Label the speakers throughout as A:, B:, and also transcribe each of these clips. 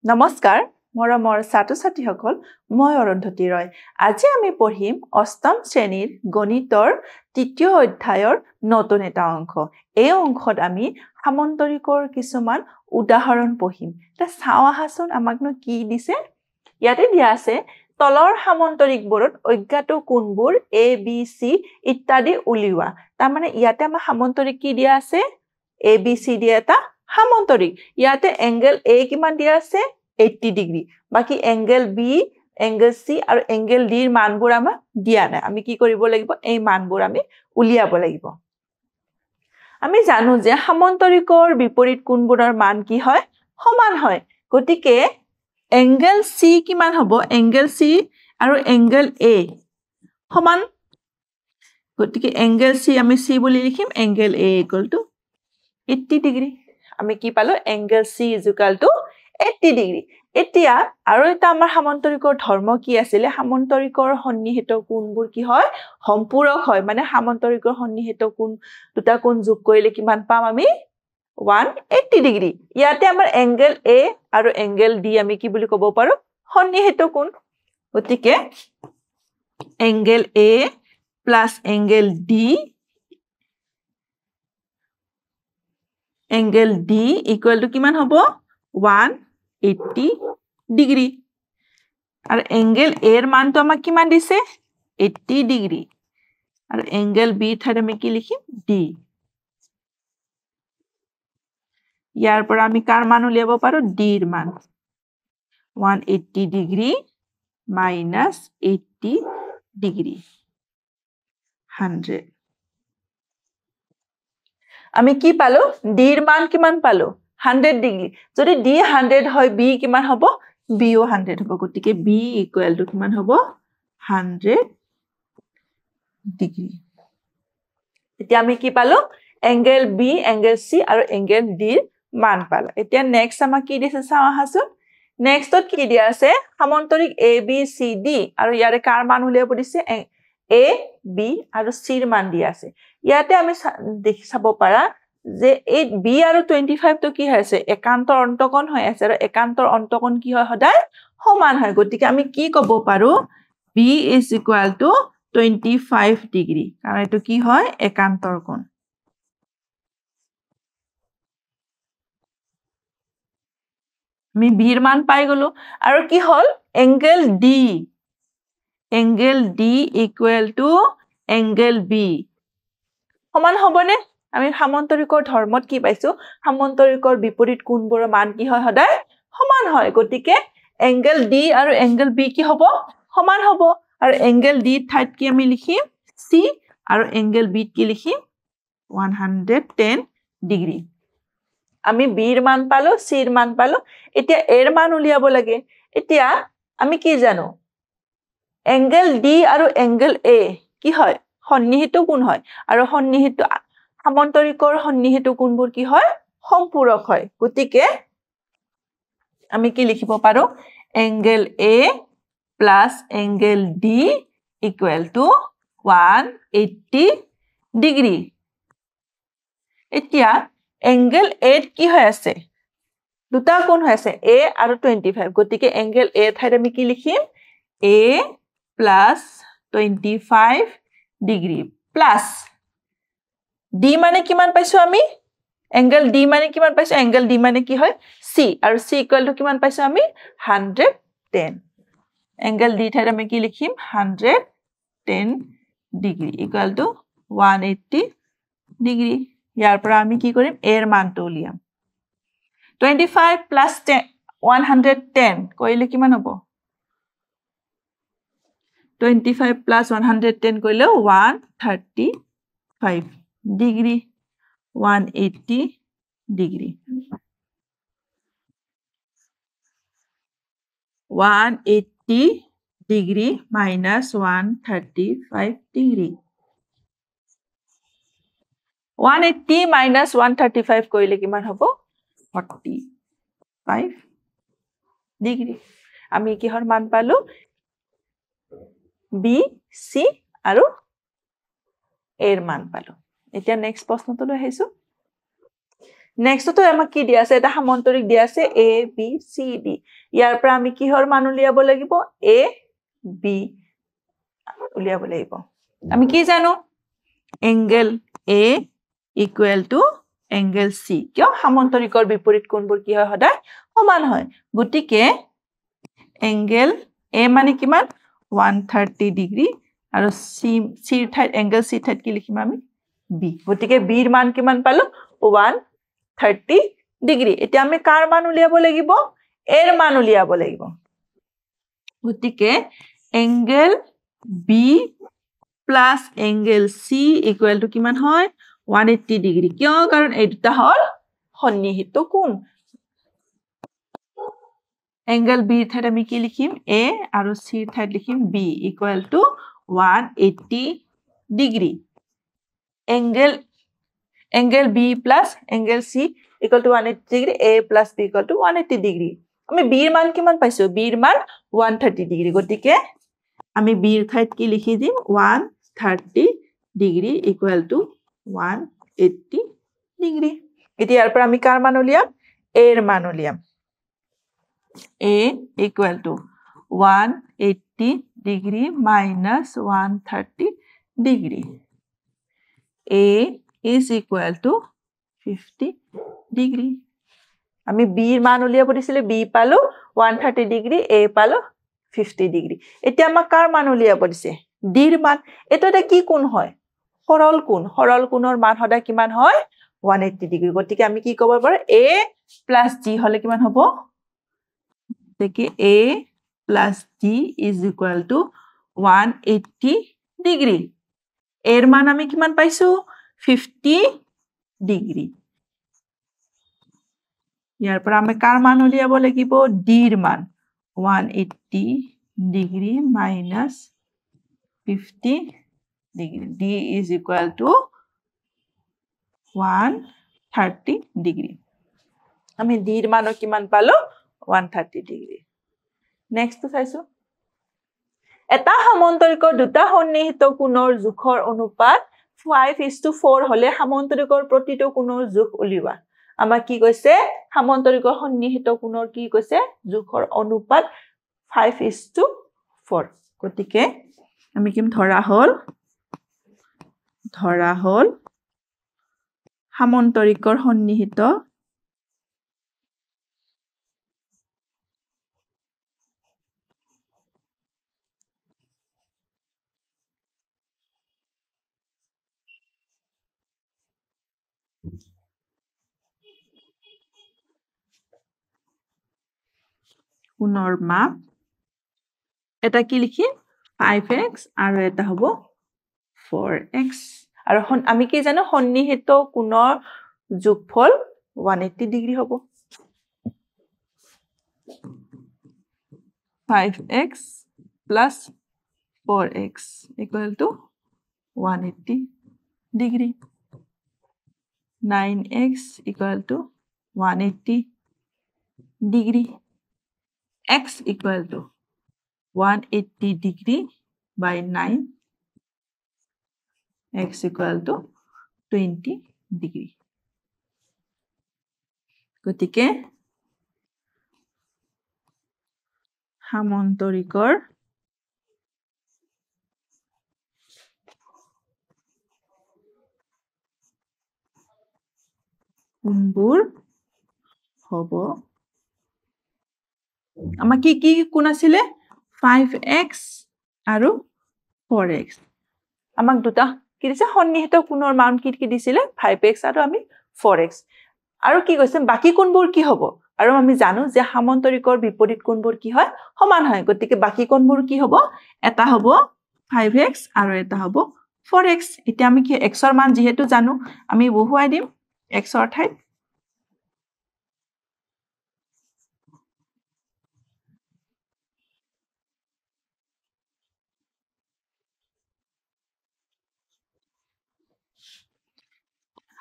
A: নমস্কাৰ মৰমৰ ছাত্ৰ-ছাত্ৰীসকল মই অৰুন্ধতী ৰয় আজি আমি পঢ়িম অষ্টম শ্ৰেণীৰ গণিতৰ তৃতীয় অধ্যায়ৰ নতুন এটা অংশ এই অংশত আমি সামন্তৰিকৰ কিছুমান উদাহৰণ পঢ়িম তা চাও আহাচোন আমাকনো কি দিছে ইয়াতে দিয়া আছে তলৰ সামন্তৰিকবোৰত অজ্ঞাত কোণবোৰ a b c ইত্যাদি উলিওৱা তাৰ মানে ইয়াতে আমাৰ সামন্তৰিক কি দিয়া আছে a b c দিয়া এটা সামন্তৰিক ইয়াতে এংগল a কিমান দিয়া আছে 80 ডিগ্ৰী বাকি এংগল b এংগল c আৰু এংগল d ৰ মানবোৰ আমাৰ দিয়া নাই আমি কি কৰিব লাগিব এই মানবোৰ আমি উলিয়াব লাগিব আমি জানো যে সামন্তৰিকৰ বিপৰীত কোণবোৰৰ মান কি হয় সমান হয় গতিকে এংগল c কিমান হ'ব এংগল c আৰু এংগল a সমান গতিকে এংগল c আমি c বুলি লিখিম এংগল a = 80 ডিগ্ৰী আমি কি পালো এংগল c = 80 ডিগ্ৰী এতিয়া আৰু এটা আমাৰ সামন্তৰিকৰ ধৰ্ম কি আছিল সামন্তৰিকৰ সন্নিহিত কোণবোৰ কি হয় সম্পূৰক হয় মানে সামন্তৰিকৰ সন্নিহিত কোণ দুটা কোণ যোগ কৰিলে কিমান পাম আমি 180 ডিগ্ৰী ইয়াতে আমাৰ এংগল a আৰু এংগল d আমি কি বুলি ক'ব পাৰো সন্নিহিত কোণ গতিকে angle a + angle d angle d = কিমান হ'ব 180 ডিগ্ৰী আৰু এংগল a ৰ মানটো আমাক কিমান দিছে 80 ডিগ্ৰী আৰু এংগল b ঠাইত আমি কি লিখিম d ইয়াৰ পৰা আমি কাৰ মান উলিয়াব পাৰো d ৰ মান 180 ডিগ্ৰী - 80 ডিগ্ৰী 100 আমি কি পালো d ৰ মান কিমান পালো 100 ডিগ্ৰী যদি d 100 হয় b কিমান হ'ব b ও 100 হ'ব গতিকে b = কিমান হ'ব 100 ডিগ্ৰী এতিয়া আমি কি পালো এংগল b এংগল c আৰু এংগল d ৰ মান পালো এতিয়া নেক্সট আমাক কি দিছে চাও আহাচোন নেক্সটত কি দিয়া আছে সামন্তৰিক a b c d আৰু ইয়াৰে কাৰ মান উলিয়াব দিছে a b আৰু c ৰ মান দিয়া আছে ইয়াতে আমি দেখি চাব পাৰা যে এই b আৰু 25 তো কি হৈছে একান্তৰ অন্তকোণ হৈ আছে আৰু একান্তৰ অন্তকোণ কি হয় সদায় সমান হয় গতিকে আমি কি ক'ব পাৰো b = 25 ডিগ্ৰী কাৰণ এটো কি হয় একান্তৰ কোণ আমি b ৰ মান পাই গলো আৰু কি হল এংগল d = এংগল b সমান হ'বনে আমি সামন্তৰিকৰ ধৰ্মত কি পাইছো সামন্তৰিকৰ বিপৰীত কোণবোৰৰ মান কি হয় সদায় সমান হয় গতিকে এংগল d আৰু এংগল b কি হ'ব সমান হ'ব আৰু এংগল d ঠাইত কি আমি লিখিম c আৰু এংগল b কি লিখিম 110 ডিগ্ৰী আমি b ৰ মান পালো c ৰ মান পালো এতিয়া a ৰ মান উলিয়াব লাগে এতিয়া আমি কি জানো এংগল d আৰু এংগল a কি হয় সন্নিহিত কোণ হয় আৰু সন্নিহিত সামন্তৰিকৰ সন্নিহিত কোণবোৰ কি হয় সম্পূৰক হয় গতিকে আমি কি লিখিব পাৰো angle a + angle d = 180 degree এতিয়া এংগল a কি হৈ আছে দুটা কোণ হৈ আছে a আৰু 25 গতিকে এংগল a ঠাইত আমি কি লিখিম a + 25 ডিগ্ৰী প্লাস d মানে কিমান পাইছো আমি এংগল d মানে কিমান পাইছো এংগল d মানে কি হয় c আৰু c = কিমান পাইছো আমি 110 এংগল d ঠাইত আমি কি লিখিম 110 ডিগ্ৰী = 180 ডিগ্ৰী ইয়াৰ পৰা আমি কি কৰিম a ৰ মানটো উলিয়াম 25 + 110 কৰিলে কিমান হ'ব 25 + 110 কৰিলে 135 ডিগ্ৰী 180 ডিগ্ৰী 180 ডিগ্ৰী - 135 ডিগ্ৰী 180 - 135 কৰিলে কিমান হ'ব 45 ডিগ্ৰী আমি কিহৰ মান পালো b c আৰু a ৰ মান পালো এতিয়া নেক্সট প্ৰশ্নটো লৈ আহিছো নেক্সট তো আমাক কি দিয়া আছে এটা সামান্তৰিক দিয়া আছে a b c d ইয়াৰ পৰা আমি কিহৰ মান উলিয়াব লাগিব a b উলিয়াব লাগিব আমি কি জানো angle a equal to angle c কিয় সামান্তৰিকৰ বিপৰীত কোণবোৰ কি হয় সদায় সমান হয় গতিকে এংগেল a মানে কিমান 130 ডিগ্ৰী আৰু c ঠাইত এংগেল c ঠাইত কি লিখিম আমি b গতিকে b ৰ মান কিমান পালো 130 ডিগ্ৰী এতিয়া আমি কাৰ মান উলিয়াব লাগিব a ৰ মান উলিয়াব লাগিব গতিকে angle b plus angle c equal to কিমান হয় 180 ডিগ্ৰী কিয় কাৰণ এই দুটা হল সন্নিহিত কোণ এংগেল b ঠাইত আমি কি লিখিম a আৰু c ঠাইত লিখিম b equal to 180 degree angle b plus angle c equal to 180 degree a plus b equal to 180 degree আমি b ৰ মান কিমান পাইছো b ৰ মান 130 ডিগ্ৰী গতিকে আমি b ৰ ঠাইত কি লিখি দিম 130 ডিগ্ৰী ইকুৱেল টু 180 ডিগ্ৰী এতিয়া ইয়াৰ পৰা আমি কাৰ মান উলিয়াম a ৰ মান উলিয়াম a equal to 180 degree minus 130 degree. A is equal to 50 degree. আমি b ৰ মান উলিয়াব দিছিলে b পালো 130 degree a পালো 50 degree. এতিয়া আমাক কাৰ মান উলিয়াব দিছে d ৰ মান এটোতে কি কোণ হয় সৰল কোণৰ মান সদায় কিমান হয় 180 degree গতিকে আমি কি ক'ব পাৰো a plus g হলে কিমান হ'ব দেখি a plus d is equal to 180 degree এর মান আমি কিমান পাইছো 50 degree ইয়াৰ পৰা আমি কাৰ মান উলিয়াব লাগিব d ৰ মান 180 degree minus 50 degree d is equal to 130 degree আমি d ৰ মান কিমান পালো 130 degree next to চাইছো এটা সমান্তৰিকৰ দুটা সন্নিহিত কোণৰ জোখৰ অনুপাত 5:4 হলে সমান্তৰিকৰ প্ৰতিটো কোণৰ জোখ উলিওৱা আমাৰ কি কৈছে সমান্তৰিকৰ সন্নিহিত কোণৰ কি কৈছে জোখৰ অনুপাত 5:4 গতিকে আমি কিম ধৰা হল সমান্তৰিকৰ সন্নিহিত কোণৰ মাপ এটা কি লিখিম 5x আৰু এটা হ'ব 4x আৰু আমি কি জানো সন্নিহিত কোণৰ যোগফল 180 ডিগ্ৰী হ'ব 5x plus 4x equal to 180 degree 9x equal to 180 degree x equal to 180 degree by 9 x equal to 20 degree গতিকে সমান্তৰিকৰ কোণবোৰ হ'ব আমাৰ কি কোণ আছিলে 5x আৰু 4x আমাক দুটা কি দিছে সন্নিহিত কোণৰ মান কি দিছিলে 5x আৰু আমি 4x আৰু কি কৈছে বাকি কোণবোৰ কি হ'ব আৰু আমি জানো যে সমান্তৰিকৰ বিপৰীত কোণবোৰ কি হয় সমান হয় গতিকে বাকি কোণবোৰ কি হ'ব এটা হ'ব 5x আৰু এটা হ'ব 4x এতিয়া আমি কি x ৰ মান যেহেতু জানো আমি বহুৱাই দিম x ৰ ঠাইত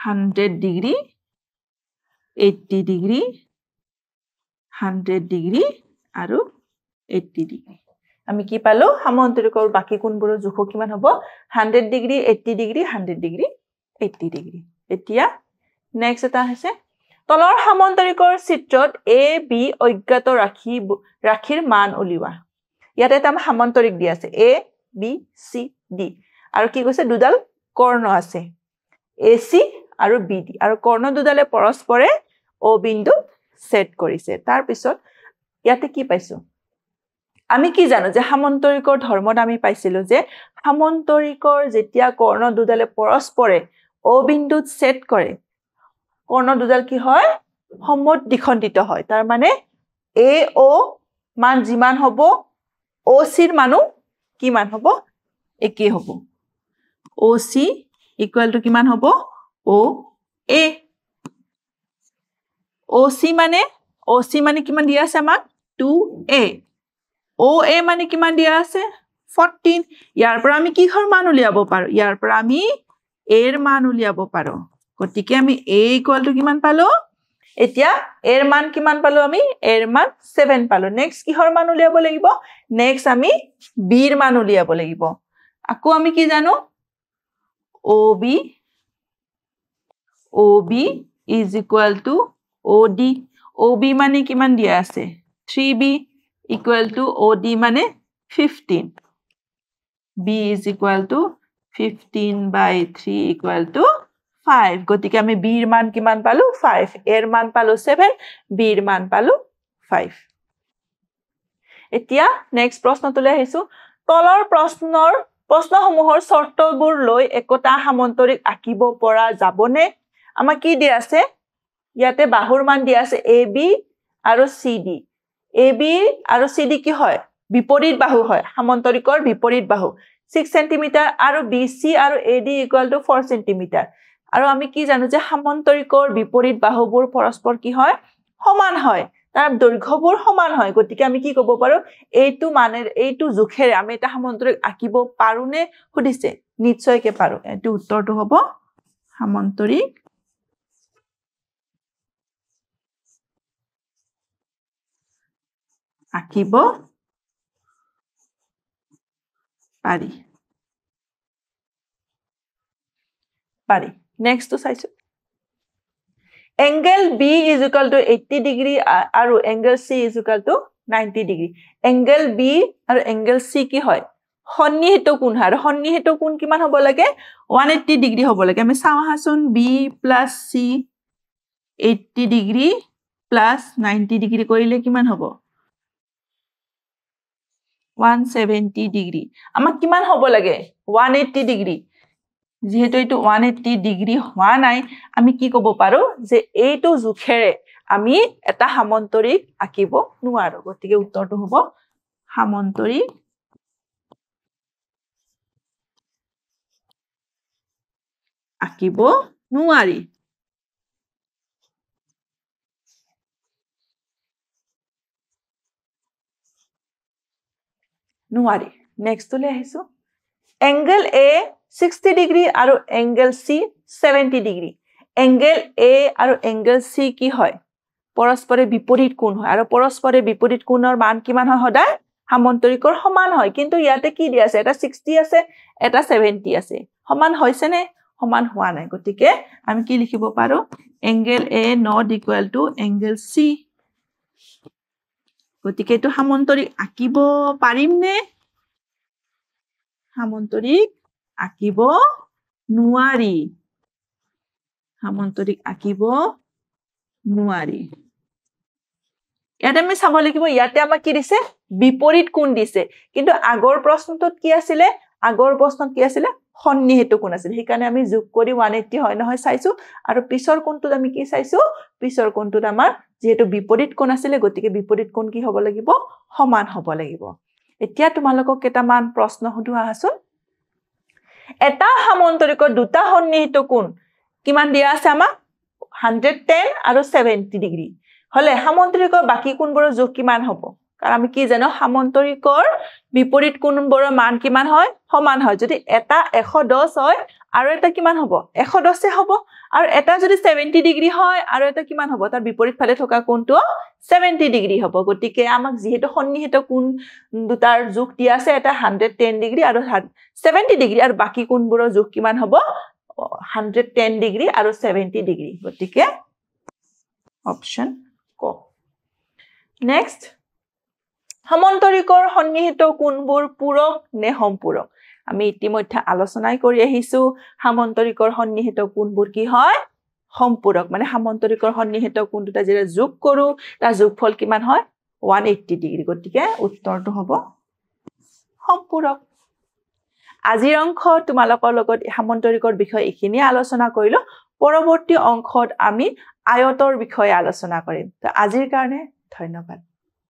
A: $100 degree 80 degree 100 degree আৰু 80 degree আমি কি পালো সমান্তৰিকৰ বাকি কোণবোৰৰ জোখ কিমান হ'ব 100 degree 80 degree 100 degree 80 degree এতিয়া নেক্সট এটা আছে তলৰ সামন্তৰিকৰ চিত্ৰত এ বি অজ্ঞাত ৰাশিৰ মান উলিওৱা ইয়াতে এটা সামন্তৰিক দি আছে এ বি সি ডি আৰু কি কৈছে দুডাল কৰ্ণ আছে এ সি আৰু বি ডি আৰু কৰ্ণ দুডালে পৰস্পৰে ও বিন্দু সেট কৰিছে তাৰ পিছত ইয়াতে কি পাইছো আমি কি জানো যে সামন্তৰিকৰ ধৰ্মত আমি পাইছিলো যে সামন্তৰিকৰ যেতিয়া কৰ্ণ দুডালে পৰস্পৰে ও বিন্দুত সেট কৰে কৰ্ণ দুডাল কি হয় সমদ্বিখণ্ডিত হয় তাৰ মানে এ ও মান যিমান হ'ব ও সিৰ মানো কিমান হ'ব একে হ'ব ও সি ইকুয়াল টু কিমান হ'ব ও এ ও সি মানে কিমান দিয়া আছে আমাক 2a ও এ মানে কিমান দিয়া আছে 14 ইয়াৰ পৰা আমি কি ঘৰ মান উলিয়াব পাৰো ইয়াৰ পৰা আমি এৰ মান উলিয়াব পাৰো গতিকে আমি a ইকুয়াল টু কিমান পালো এতিয়া এৰ মান কিমান পালো আমি এৰ মান 7 পালো নেক্সট কিহৰ মান উলিয়াব লাগিব নেক্সট আমি b ৰ মান উলিয়াব লাগিব আকৌ আমি কি জানো OB is equal to OD OB মানে কিমান দিয়া আছে 3b equal to OD মানে 15 b is equal to 15 by 3 equal to 5 গতিকে আমি b ৰ মান কিমান পালো 5 এৰ মান পালো 7 b ৰ মান পালো 5 এতিয়া নেক্সট প্ৰশ্নটোলৈ আহিছো তলৰ প্ৰশ্নসমূহৰ চৰ্তবোৰ লৈ একতা সামন্তৰিক আঁকিব পৰা যাবনে আমাক কি দিয়া আছে ইয়াতে বাহুৰ মান দিয়া আছে AB আৰু CD AB আৰু CD কি হয় বিপৰীত বাহু হয় সামন্তৰিকৰ বিপৰীত বাহু 6 cm আৰু BC আৰু AD equal to 4 cm আৰু আমি কি জানো যে সামন্তৰিকৰ বিপৰীত বাহুবোৰ পৰস্পৰ কি হয় সমান হয় তাৰ দৈৰ্ঘ্যবোৰ সমান হয় গতিকে আমি কি ক'ব পাৰো এইটো জোখেৰে আমি এটা সামন্তৰিক আঁকিব পাৰো নে সুধিছে নিশ্চয়কৈ পাৰো এটো উত্তৰটো হ'ব সামন্তৰিক আঁকিব পাৰি নেক্সট তো চাইছো angle B is equal to 80 degree আৰু angle C is equal to 90 degree angle B আৰু angle C কি হয় সন্নিহিত কোণ হয় আৰু সন্নিহিত কোণ কিমান হ'ব লাগে 180 ডিগ্ৰী হ'ব লাগে আমি চাও হাসুন B plus C 80 degree plus 90 degree কৰিলে কিমান হ'ব 170 degree আমাক কিমান হ'ব লাগে 180 degree যেহেতু এটো 180 ডিগ্ৰী হোৱা নাই আমি কি ক'ব পাৰো যে এইটো জোখেৰে আমি এটা সামন্তৰিক আঁকিব নোৱাৰো গতিকে উত্তৰটো হ'ব সামন্তৰিক আঁকিব নোৱাৰি নেক্সট লৈ আহিছো angle A 60 degree আৰু angle C 70 degree angle A আৰু angle C কি হয় পৰস্পৰে বিপৰীত কোণ হয় আৰু পৰস্পৰে বিপৰীত কোণৰ মান কিমান হয় সদায় সামন্তৰিকৰ সমান হয় কিন্তু ইয়াতে কি দিয়া আছে এটা 60 আছে এটা 70 আছে সমান হৈছে নে সমান হোৱা নাই গতিকে আমি কি লিখিব পাৰো angle A not equal to angle C গতিকে এটো সামন্তৰিক আঁকিব পাৰিম নে সামন্তৰিক আঁকিব নোৱাৰি সামন্তৰিক আঁকিব নোৱাৰি ইয়াতে আমি চাব লাগিব ইয়াতে আমাক কি দিছে বিপৰীত কোণ দিছে কিন্তু আগৰ প্ৰশ্নটোত কি আছিল সন্নিহিত কোণ আছিল সেইকাৰণে আমি যোগ কৰি 180 হয় নহয় চাইছো আৰু পিছৰ কোণটোত আমি কি চাইছো পিছৰ কোণটোত আমাৰ যেহেতু বিপৰীত কোণ আছিল গতিকে বিপৰীত কোণ কি হ'ব লাগিব সমান হ'ব লাগিব এতিয়া তোমালোকক কেইটামান প্ৰশ্ন সুধু আহাচোন এটা সামন্তৰিকৰ দুটা সন্নিহিত কোণ কিমান দিয়া আছে আমাক 110 আৰু 70 ডিগ্ৰী হলে সামন্তৰিকৰ বাকি কোণবোৰৰ যোগ কিমান হ'ব কাৰণ আমি কি জানো সামন্তৰিকৰ বিপৰীত কোণবোৰৰ মান কিমান হয় সমান হয় যদি এটা 110 হয় আৰু এটা কিমান হ'ব 110 হ'ব আৰু এটা যদি 70 ডিগ্ৰী হয় আৰু এটা কিমান হ'ব তাৰ বিপৰীত ফালে থকা কোণটো 70 ডিগ্ৰী হ'ব গতিকে আমাক যেহেতু সন্নিহিত কোণ দুটাৰ যোগ দিয়া আছে এটা 110 ডিগ্ৰী আৰু 70 ডিগ্ৰী আৰু বাকি কোণবোৰৰ যোগ কিমান হ'ব 110 ডিগ্ৰী আৰু 70 ডিগ্ৰী গতিকে অপশ্যন ক নেক্সট সমান্তৰিকৰ সন্নিহিত কোণবোৰ পূৰক নে সম্পূৰক আমি ইতিমধ্যে আলোচনাই কৰি আহিছো সমান্তৰিকৰ সন্নিহিত কোণবোৰ কি হয় সম্পূৰক মানে সমান্তৰিকৰ সন্নিহিত কোণ দুটা যেতিয়া যোগ কৰো তাৰ যোগফল কিমান হয় 180 ডিগ্ৰী গতিকে উত্তৰটো হ'ব সম্পূৰক আজিৰ অংশ তোমালোকৰ লগত সমান্তৰিকৰ বিষয় এখিনি আলোচনা কৰিলো পৰৱৰ্তী অংশত আমি আয়তৰ বিষয়ে আলোচনা কৰিম তো আজিৰ কাৰণে ধন্যবাদ